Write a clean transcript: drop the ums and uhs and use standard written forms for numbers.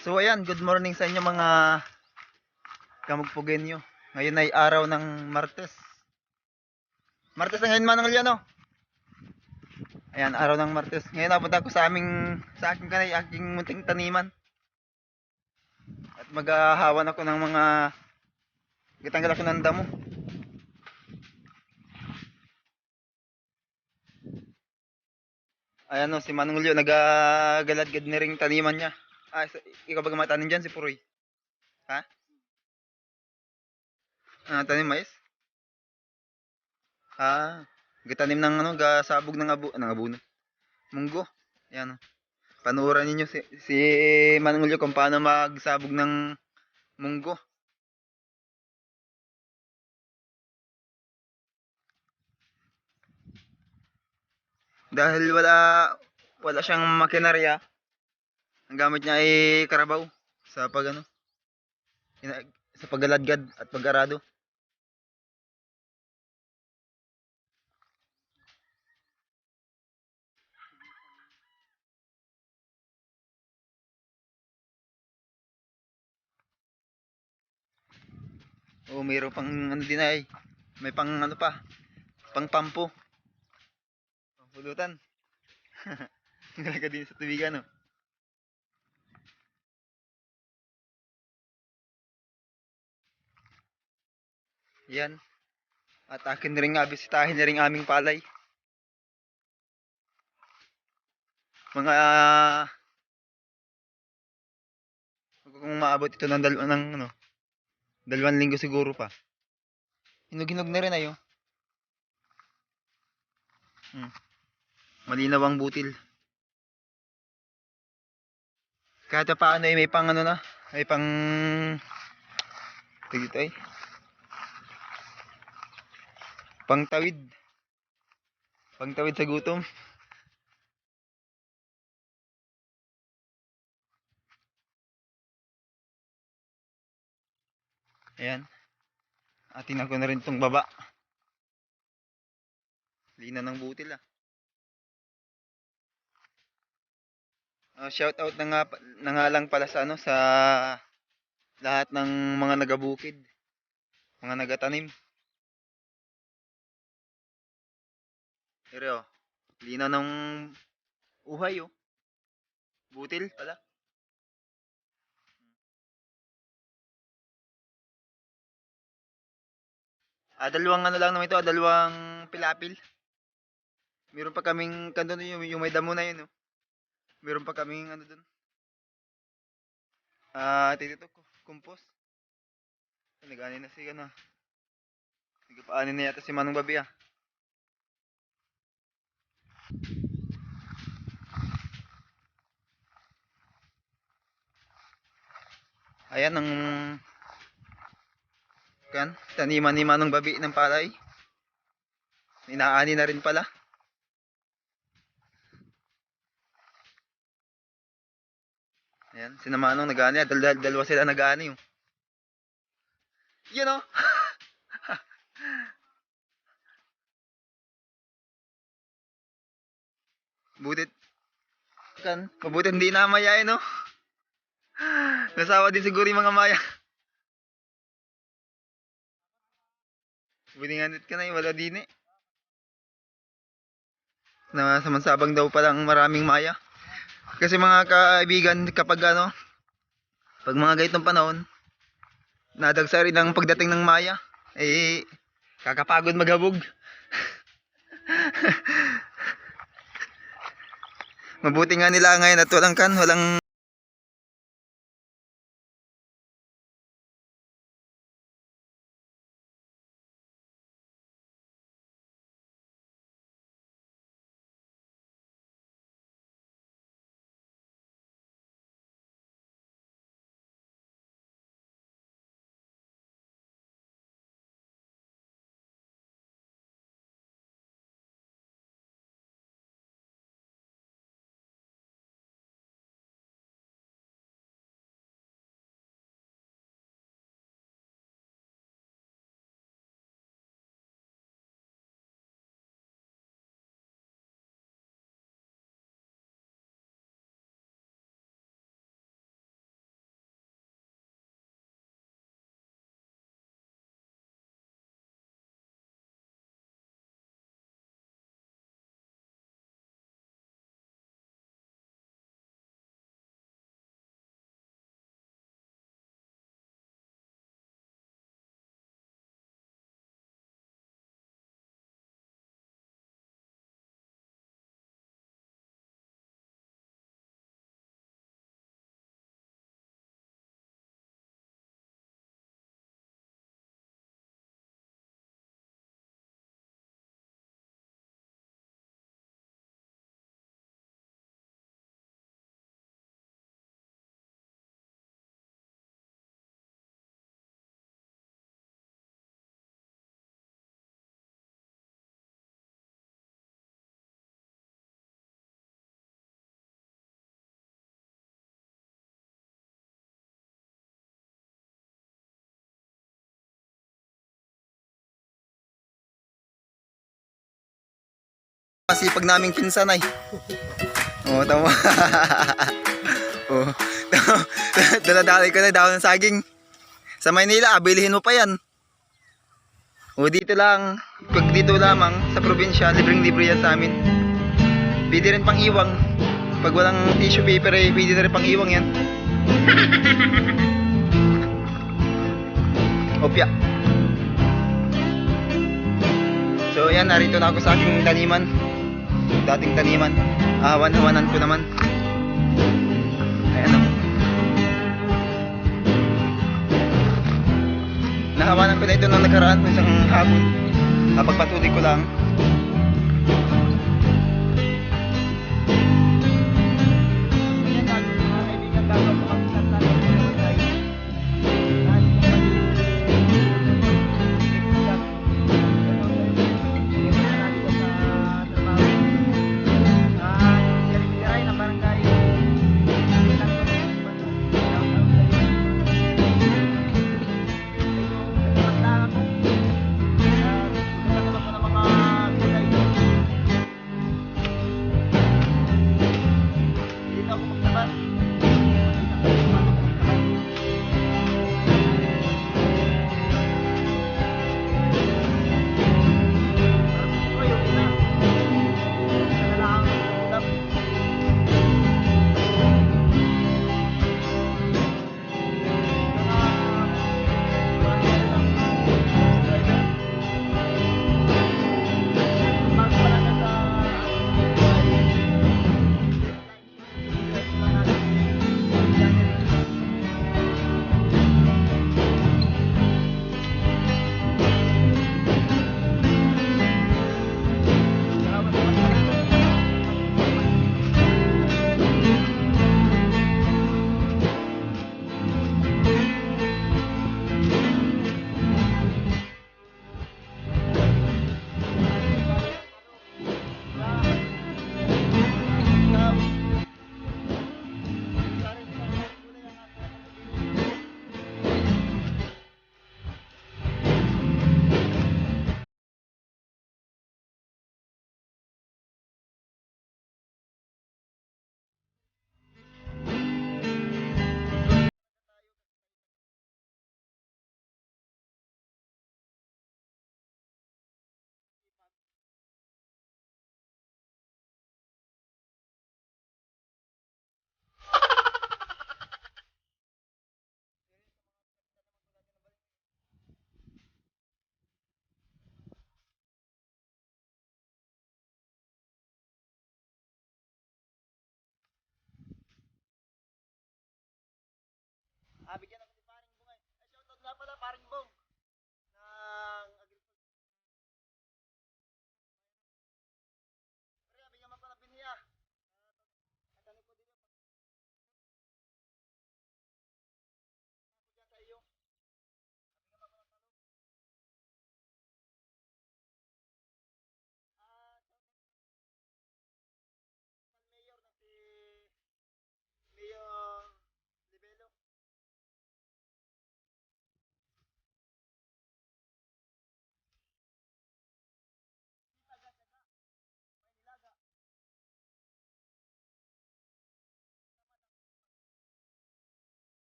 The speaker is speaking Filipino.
So ayan, good morning sa inyo mga kamugpugenyo. Ngayon ay araw ng Martes. Martes na ngayon, Manong Liano. Ayan, araw ng Martes. Ngayon napunta ko sa aking kanay, aking munting taniman. At maghahawan ako ng mga gitanggal ako ng damo. Ayan o, si Manong Leo, nagagalad-gad na rin taniman niya. Ikaw ba gumatanim dyan, si Puroy? Ha? Tanim mais? Gitanim ng gasabog ng abuno. Munggo. Ayan o. Panuoran ninyo si Manong Leo kung paano magsabog ng munggo. Dahil wala siyang makinarya, ang gamit niya ay karabaw sa sa paggaladgad at pag-arado. O mayroon pang din ay may pang pang pampo. Pulutan. Nalaga din sa tubigan, no. Yan. At akin rin nga bisitahin na rin aming palay. Mga kung maabot ito ng dalawang linggo siguro pa. Hinog-hinog na rin ayo. Malinaw ang butil. Kahit pa paano ay may pang may pang dito ay pangtawid. Pangtawid sa gutom. Ayan. Atin ako na rin tong baba. Lina ng butil shout out na nga lang pala sa sa lahat ng mga nagabukid, mga nagatanim. Pero lina ng uhay butil pala. Dalawang lang naman ito, dalawang pilapil. Meron pa kaming kanto yung may damo na yun, no. Meron pa kaming doon. Tito compost. Nag-ani na si Nagpaani na yata si Manong Babi Ayan ang taniman ni Manong Babi ng palay. Inaani na rin pala. Ayan, si Manong nag-ani. Dalawa sila nag-ani. You know? Mabutit hindi na mayain, no? Nasawa din siguro yung mga maya. Buninganit ka na wala din Na samansabang daw palang maraming maya. Kasi mga kaibigan, kapag pag mga ganitong panahon, nadagsa rin ang pagdating ng maya, kakapagod maghabog. Mabuti nga nila ngayon at walang Masipag naming pinsan ay. Oo, tama. Oo. Daladali ko na daw ng saging. Sa Maynila, bilihin mo pa yan. O dito lang, pag dito lamang sa probinsya, libreng-libre yan sa amin. Pwede rin pang iwang. Pag walang tissue paper eh, pwede na rin pang iwang yan. Opya. So yan, narito na ako sa aking taniman. Dating taniman. Hawan-hawanan ko naman. Ayan o. Nahawanan ko na ito nung nakaraan, isang hapon. Pagpatuloy ko lang.